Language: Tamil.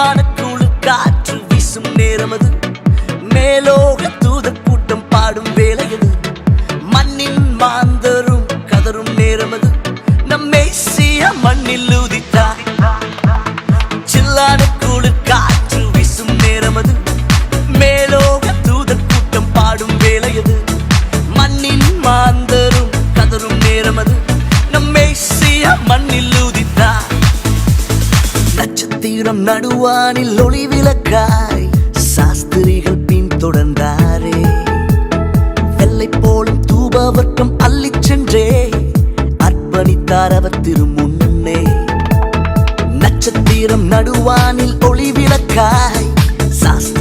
சில்லான குளிர் காற்று வீசும் நேரமது, மேலோக தூதர் கூட்டம் பாடும் வேளையது, மண்ணின் மாந்தரும் கதரும் நேரமது, நம் மேசியா மண்ணில் உதித்தார். சில்லான குளிர் காற்று வீசும் நேரமது, மேலோக தூதர் கூட்டம் பாடும் வேளையது, மண்ணின் மாந்தரும் கதரும் நேரமது, நம் மேசியா மண்ணில் உதித்தார். நட்சத்திரம் நடுவானில் ஒளி விளக்காய் சாஸ்திரிகள் பின் தொடர்ந்தாரே, வெள்ளை போலும் தூபவர்க்கம் அள்ளிச் சென்றே அர்ப்பணித்தார் அவர் திருமுன்னே. நட்சத்திரம் நடுவானில் ஒளி விளக்காய் சாஸ்திரி